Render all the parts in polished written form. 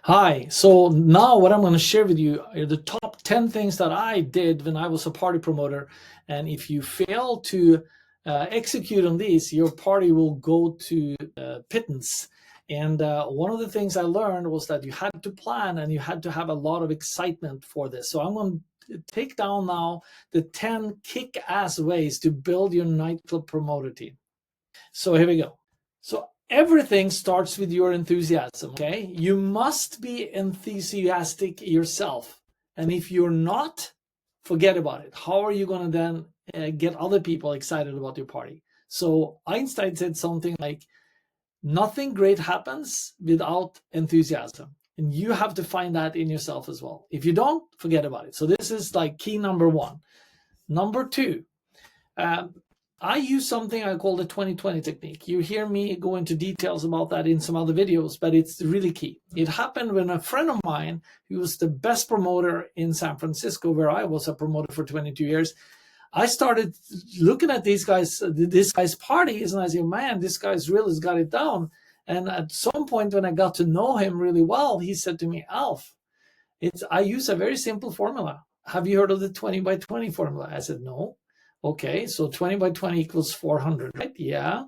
Hi. So now what I'm going to share with you are the top 10 things that I did when I was a party promoter. And if you fail to execute on these, your party will go to pittance. And one of the things I learned was that you had to plan and you had to have a lot of excitement for this. So I'm going to take down now the 10 kick-ass ways to build your nightclub promoter team. So here we go. So everything starts with your enthusiasm, okay? You must be enthusiastic yourself. And if you're not, forget about it. How are you going to then get other people excited about your party? So Einstein said something like, nothing great happens without enthusiasm. And you have to find that in yourself as well. If you don't, forget about it. So this is like key number one. Number two, I use something I call the 20-20 technique. You hear me go into details about that in some other videos, but it's really key. It happened when a friend of mine, who was the best promoter in San Francisco, where I was a promoter for 22 years, I started looking at this guy's parties, and I said, man, this guy's really got it down. And at some point when I got to know him really well, he said to me, Alf, I use a very simple formula. Have you heard of the 20-by-20 formula? I said, no. Okay, so 20-by-20 equals 400, right? Yeah.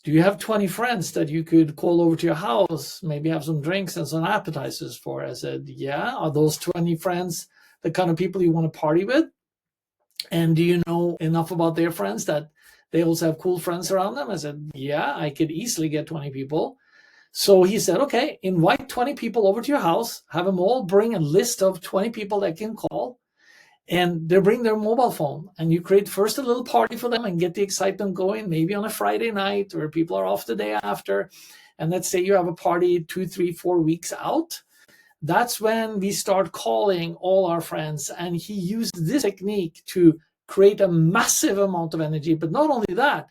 Do you have 20 friends that you could call over to your house, maybe have some drinks and some appetizers for? I said, yeah. Are those 20 friends the kind of people you want to party with? And do you know enough about their friends that they also have cool friends around them? I said, yeah, I could easily get 20 people. So he said, okay, invite 20 people over to your house, have them all bring a list of 20 people that can call, and they bring their mobile phone, and you create first a little party for them and get the excitement going, maybe on a Friday night where people are off the day after. And let's say you have a party 2, 3, 4 weeks out. That's when we start calling all our friends. And he used this technique to create a massive amount of energy. But not only that,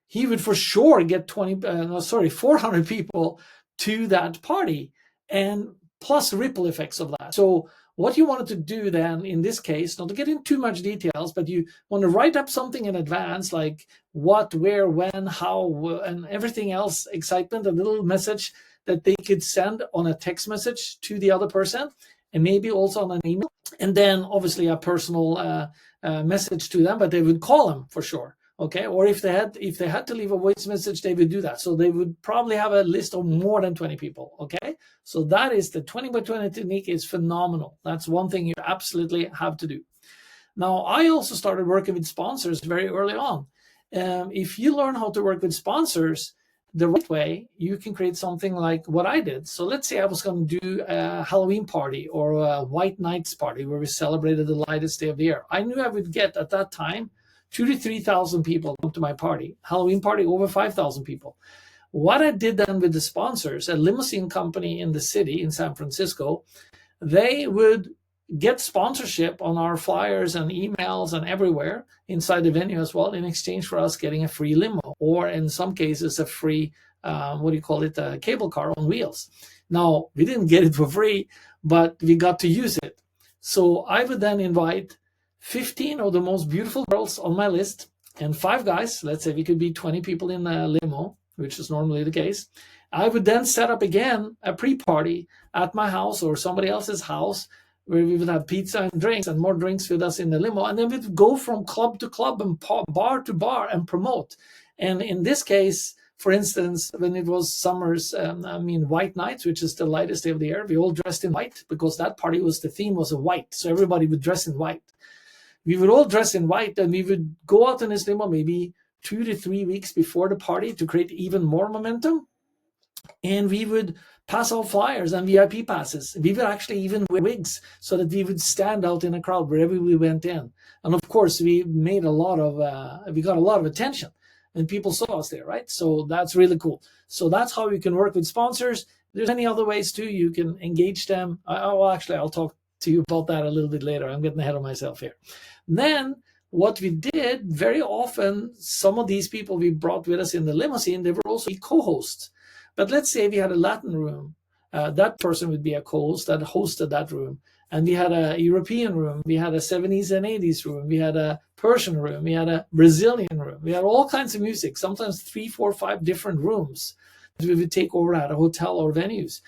he would for sure get 400 people to that party, and plus ripple effects of that. So what you wanted to do then in this case, not to get into too much details, but you want to write up something in advance, like what, where, when, how, and everything else, excitement, a little message that they could send on a text message to the other person, and maybe also on an email, and then obviously a personal message to them, but they would call them for sure. Okay, or if they had to leave a voice message, they would do that. So they would probably have a list of more than 20 people. Okay, so that is the 20-by-20 technique. Is phenomenal. That's one thing you absolutely have to do. Now, I also started working with sponsors very early on. If you learn how to work with sponsors the right way, you can create something like what I did. So let's say I was going to do a Halloween party or a White Nights party where we celebrated the lightest day of the year. I knew I would get at that time 2,000 to 3,000 people come to my party. Halloween party, over 5,000 people. What I did then with the sponsors, a limousine company in the city in San Francisco, they would get sponsorship on our flyers and emails and everywhere inside the venue as well, in exchange for us getting a free limo, or in some cases a free, a cable car on wheels. Now, we didn't get it for free, but we got to use it. So I would then invite 15 of the most beautiful girls on my list and 5 guys. Let's say we could be 20 people in a limo, which is normally the case. I would then set up again a pre-party at my house or somebody else's house, where we would have pizza and drinks and more drinks with us in the limo. And then we'd go from club to club and bar to bar and promote. And in this case, for instance, when it was summer's, White Nights, which is the lightest day of the year, we all dressed in white because that party the theme was a white. So everybody would dress in white. We would all dress in white, and we would go out in this limo maybe 2 to 3 weeks before the party to create even more momentum. And we would pass out flyers and VIP passes. We would actually even wear wigs so that we would stand out in a crowd wherever we went in. And of course, we got a lot of attention, and people saw us there, right? So that's really cool. So that's how you can work with sponsors. There's many other ways too. You can engage them. I'll talk to you about that a little bit later. I'm getting ahead of myself here. Then what we did very often, some of these people we brought with us in the limousine, they were also co-hosts. But let's say we had a Latin room. That person would be a co-host that hosted that room. And we had a European room. We had a 70s and 80s room. We had a Persian room. We had a Brazilian room. We had all kinds of music, sometimes 3, 4, 5 different rooms that we would take over at a hotel or venues.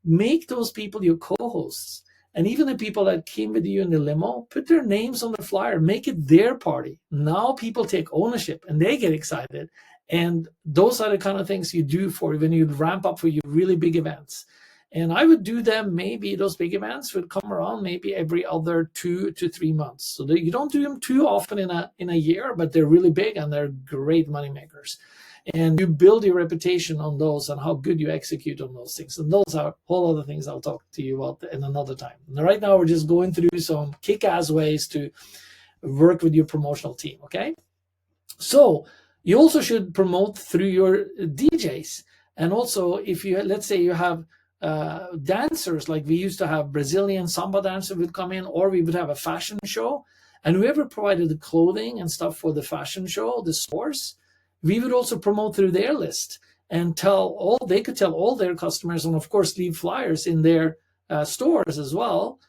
make those people your co-hosts. And even the people that came with you in the limo, put their names on the flyer, make it their party. Now people take ownership and they get excited. And those are the kind of things you do for when you ramp up for your really big events. And I would do them, maybe those big events would come around maybe every other 2 to 3 months. So that you don't do them too often in a year, but they're really big and they're great money makers. And you build your reputation on those and how good you execute on those things. And those are whole other things I'll talk to you about in another time. And right now, we're just going through some kick-ass ways to work with your promotional team, okay? So you also should promote through your DJs. And also, if you, let's say you have dancers, like we used to have Brazilian samba dancers would come in, or we would have a fashion show. And whoever provided the clothing and stuff for the fashion show, the stores, we would also promote through their list and they could tell all their customers, and of course leave flyers in their stores as well,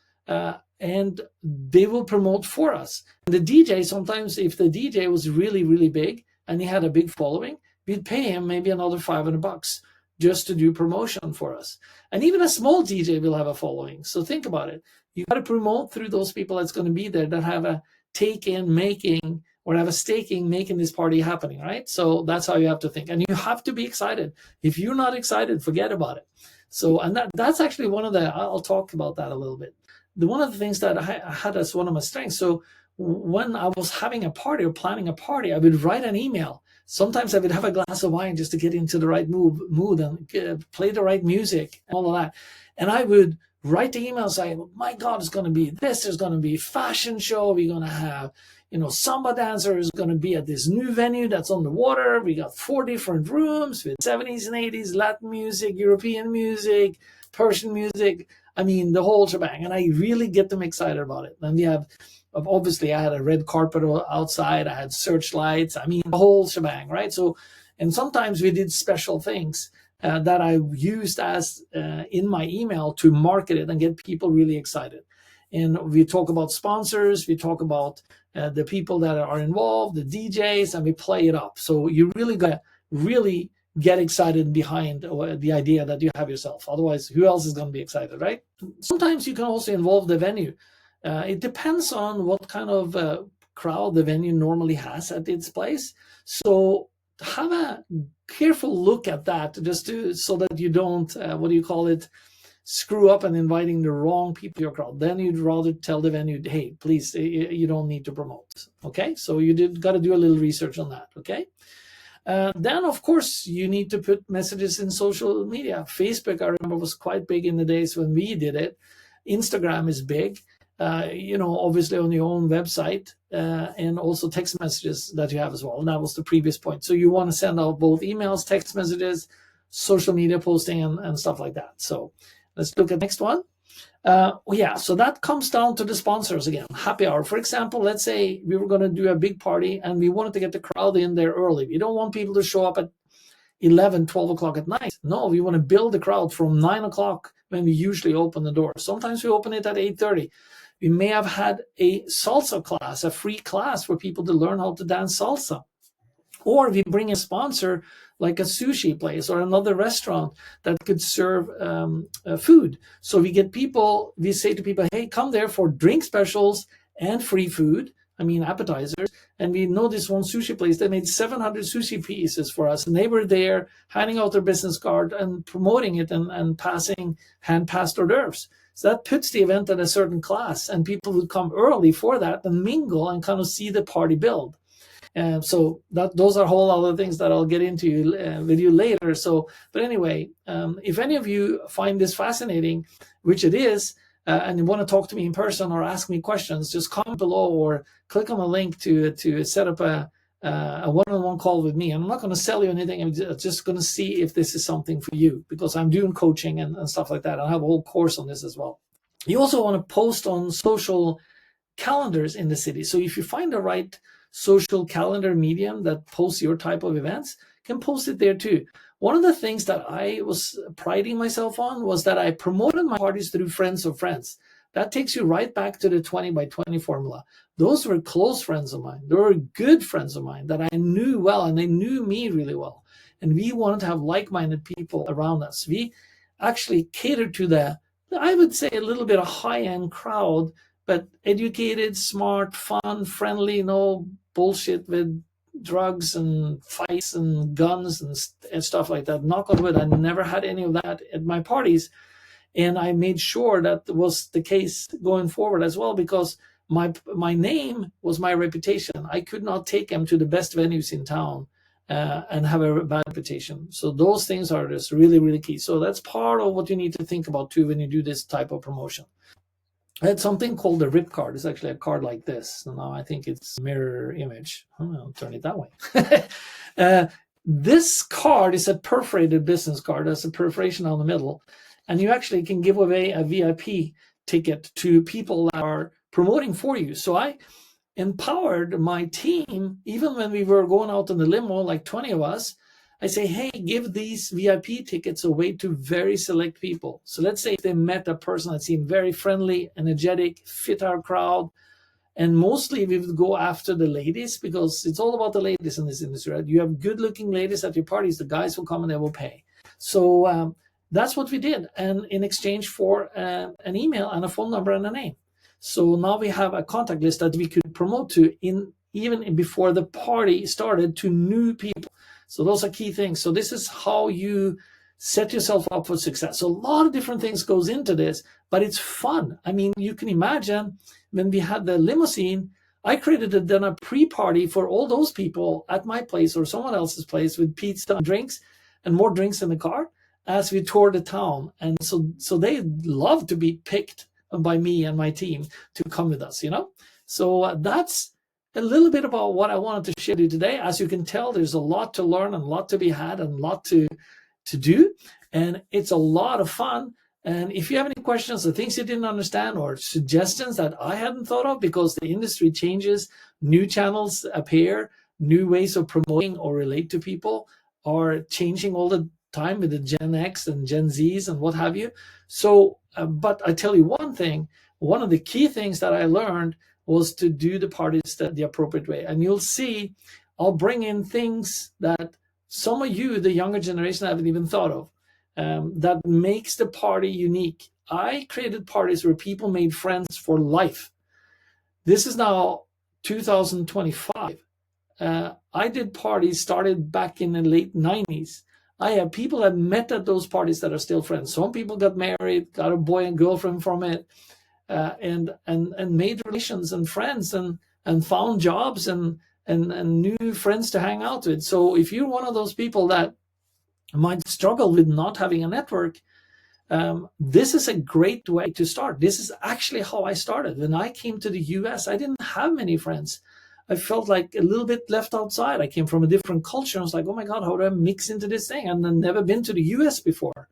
and they will promote for us. And the DJ, sometimes if the DJ was really, really big and he had a big following, we'd pay him maybe another $500 just to do promotion for us. And even a small DJ will have a following. So think about it. You got to promote through those people that's going to be there, that have a take-in making or have a staking making this party happening, right? So that's how you have to think. And you have to be excited. If you're not excited, forget about it. So, and that's actually one of the, I'll talk about that a little bit. One of the things that I had as one of my strengths. So when I was having a party or planning a party, I would write an email. Sometimes I would have a glass of wine just to get into the right mood and play the right music and all of that. And I would write the email saying, my God, it's going to be this. There's going to be a fashion show. We're going to have, samba dancer is going to be at this new venue that's on the water. We got 4 different rooms with 70s and 80s, Latin music, European music, Persian music. I mean, the whole shebang. And I really get them excited about it. And we have, obviously, I had a red carpet outside. I had searchlights. I mean, the whole shebang, right? So, and sometimes we did special things that I used as in my email to market it and get people really excited. And we talk about sponsors, we talk about the people that are involved, the DJs, and we play it up. So you really got to really get excited behind the idea that you have yourself. Otherwise, who else is going to be excited, right? Sometimes you can also involve the venue. It depends on what kind of crowd the venue normally has at its place. So have a careful look at that, so that you don't, screw up and inviting the wrong people to your crowd. Then you'd rather tell the venue, hey, please, you don't need to promote. Okay, so you got to do a little research on that. Okay. Then, of course, you need to put messages in social media. Facebook, I remember, was quite big in the days when we did it. Instagram is big, obviously on your own website, and also text messages that you have as well. And that was the previous point. So you want to send out both emails, text messages, social media posting, and stuff like that. So let's look at the next one. So that comes down to the sponsors again. Happy hour. For example, let's say we were going to do a big party and we wanted to get the crowd in there early. We don't want people to show up at 11, 12 o'clock at night. No, we want to build the crowd from 9 o'clock when we usually open the door. Sometimes we open it at 8:30. We may have had a salsa class, a free class for people to learn how to dance salsa. Or we bring a sponsor like a sushi place or another restaurant that could serve food. So we say to people, hey, come there for drink specials and free food, appetizers. And we know this one sushi place, they made 700 sushi pieces for us. And they were there handing out their business card and promoting it and hand-passed hors d'oeuvres. So that puts the event at a certain class, and people would come early for that and mingle and kind of see the party build. So those are whole other things that I'll get into with you later. So, but anyway, if any of you find this fascinating, which it is, and you want to talk to me in person or ask me questions, just comment below or click on the link to set up a one-on-one call with me. And I'm not going to sell you anything. I'm just going to see if this is something for you, because I'm doing coaching and stuff like that. I have a whole course on this as well. You also want to post on social calendars in the city. So if you find the right social calendar medium that posts your type of events, can post it there too. One of the things that I was priding myself on was that I promoted my parties through friends of friends. That takes you right back to the 20 by 20 formula. Those were close friends of mine. They were good friends of mine that I knew well, and they knew me really well. And we wanted to have like-minded people around us. actually catered to the, I would say, a little bit of high-end crowd, but educated, smart, fun, friendly, no bullshit with drugs and fights and guns and stuff like that. Knock on wood, I never had any of that at my parties. And I made sure that was the case going forward as well, because my name was my reputation. I could not take them to the best venues in town and have a bad reputation. So those things are just really, really key. So that's part of what you need to think about too when you do this type of promotion. I had something called a rip card. It's actually a card like this. So now I think it's mirror image. I'll turn it that way. This card is a perforated business card. There's a perforation on the middle. And you actually can give away a VIP ticket to people that are promoting for you. So I empowered my team, even when we were going out in the limo, like 20 of us. I say, hey, give these VIP tickets away to very select people. So let's say if they met a person that seemed very friendly, energetic, fit our crowd, and mostly we would go after the ladies, because it's all about the ladies in this industry, right? You have good-looking ladies at your parties, the guys will come and they will pay. So that's what we did, and in exchange for an email and a phone number and a name. So now we have a contact list that we could promote to even before the party started to new people. So those are key things. So this is how you set yourself up for success. So a lot of different things goes into this, but it's fun. I mean, you can imagine when we had the limousine, I created then a pre-party for all those people at my place or someone else's place with pizza and drinks and more drinks in the car as we toured the town. And so they love to be picked by me and my team to come with us, you know? So that's a little bit about what I wanted to share with you today. As you can tell, there's a lot to learn and a lot to be had and a lot to do. And it's a lot of fun. And if you have any questions or things you didn't understand or suggestions that I hadn't thought of, because the industry changes, new channels appear, new ways of promoting or relate to people are changing all the time with the Gen X and Gen Zs and what have you. So, but I tell you one thing, one of the key things that I learned was to do the parties the appropriate way. And you'll see, I'll bring in things that some of you, the younger generation, haven't even thought of, that makes the party unique. I created parties where people made friends for life. This is now 2025. I did parties started back in the late 90s. I have people that met at those parties that are still friends. Some people got married, got a boy and girlfriend from it, and made relations and friends and found jobs and new friends to hang out with. So if you're one of those people that might struggle with not having a network, this is a great way to start. This is actually how I started. When I came to the US, I didn't have many friends. I felt like a little bit left outside. I came from a different culture. I was like, oh my God, how do I mix into this thing? And I've never been to the US before.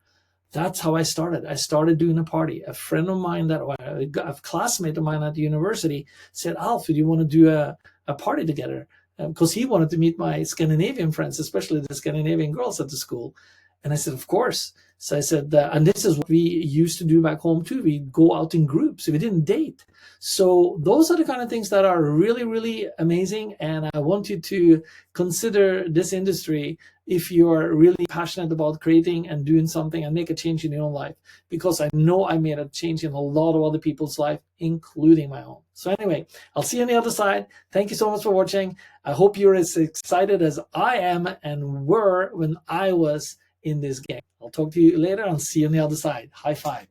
That's how I started. I started doing a party. A friend of mine, a classmate of mine at the university said, Alf, do you want to do a party together? Because he wanted to meet my Scandinavian friends, especially the Scandinavian girls at the school. And I said, of course. So I said, and this is what we used to do back home too. We'd go out in groups. We didn't date. So those are the kind of things that are really, really amazing. And I want you to consider this industry if you are really passionate about creating and doing something and make a change in your own life. Because I know I made a change in a lot of other people's life, including my own. So anyway, I'll see you on the other side. Thank you so much for watching. I hope you're as excited as I am and were when I was in this game. I'll talk to you later and see you on the other side. High five.